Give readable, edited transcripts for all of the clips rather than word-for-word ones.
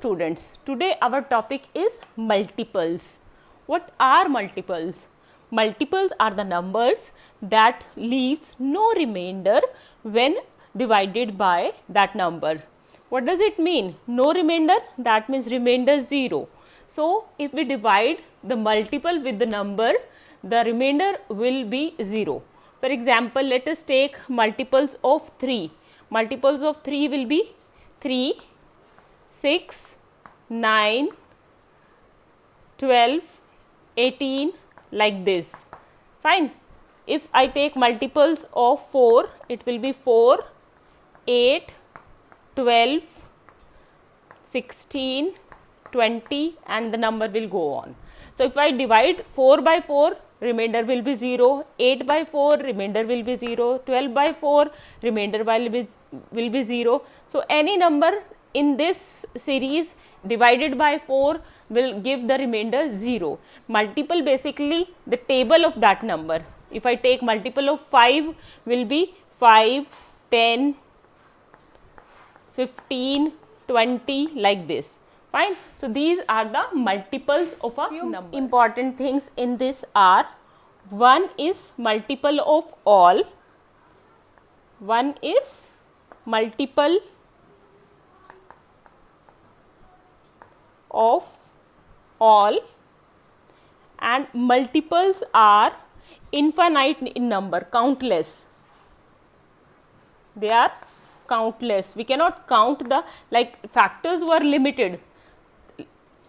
students, today our topic is multiples. What are multiples? Multiples are the numbers that leaves no remainder when divided by that number. What does it mean? No remainder, that means remainder 0. So, if we divide the multiple with the number, the remainder will be 0. For example, let us take multiples of 3. Multiples of 3 will be 3, 6, 9, 12, 18 like this. Fine. If I take multiples of 4, it will be 4, 8, 12, 16, 20 and the number will go on. So, if I divide 4 by 4, remainder will be 0, 8 by 4, remainder will be 0, 12 by 4, remainder will be 0. So, any number in this series divided by 4 will give the remainder 0. Multiple basically the table of that number. If I take multiple of 5 will be 5, 10, 15, 20 like this. Fine. So, these are the multiples of a number. Important things in this are, one is multiple of all, one is multiple of all, and multiples are infinite in number, countless. They are countless. We cannot count the, like factors were limited,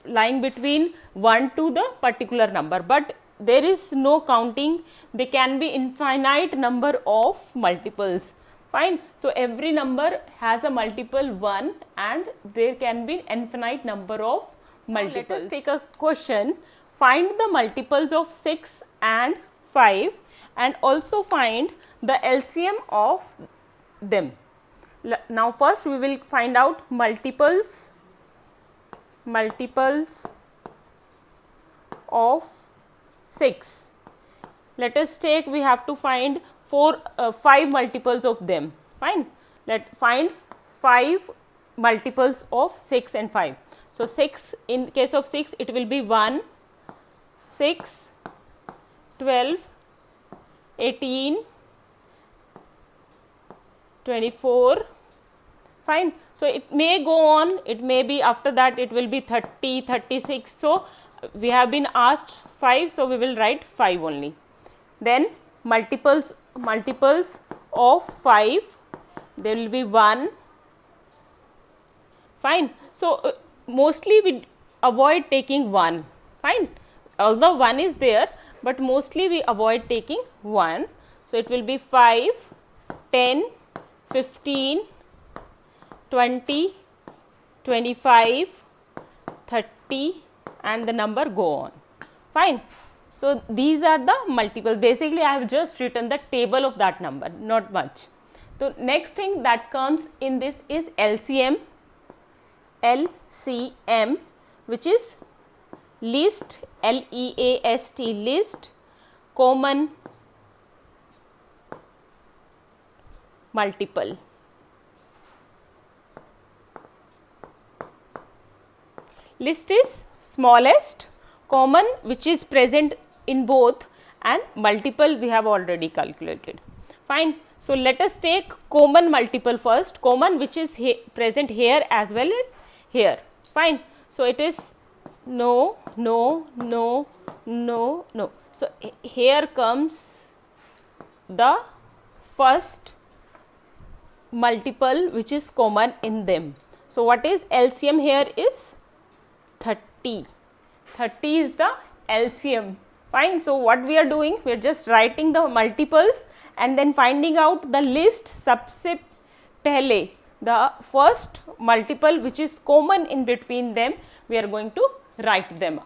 lying between 1 to the particular number, but there is no counting. They can be infinite number of multiples. Fine. So, every number has a multiple 1 and there can be infinite number of multiples. Let us take a question. Find the multiples of 6 and 5 and also find the LCM of them. Now, first we will find out multiples of 6. Let us take, we have to find 5 multiples of them. Fine. Let find 5 multiples of 6 and 5. So, 6, in case of 6 it will be 1, 6, 12, 18, 24. Fine. So, it may go on, it may be after that it will be 30, 36. So, we have been asked 5. So, we will write 5 only. Then multiples of 5, there will be 1. Fine. So, mostly we avoid taking 1. Fine. Although 1 is there, but mostly we avoid taking 1. So, it will be 5, 10, 15, 20, 25, 30 and the number go on. Fine. So, these are the multiple. Basically, I have just written the table of that number, not much. So, next thing that comes in this is LCM, which is least, LEAST, least common multiple. Least is smallest, common which is present in both, and multiple we have already calculated. Fine. So, let us take common multiple first, common which is present here as well as here. Fine. So, it is no, no, no, no, no. So, here comes the first multiple which is common in them. So, what is LCM here is 30. 30 is the LCM. Fine. So, what we are doing? We are just writing the multiples and then finding out the list सबसे पहले, the first multiple which is common in between them, we are going to write them.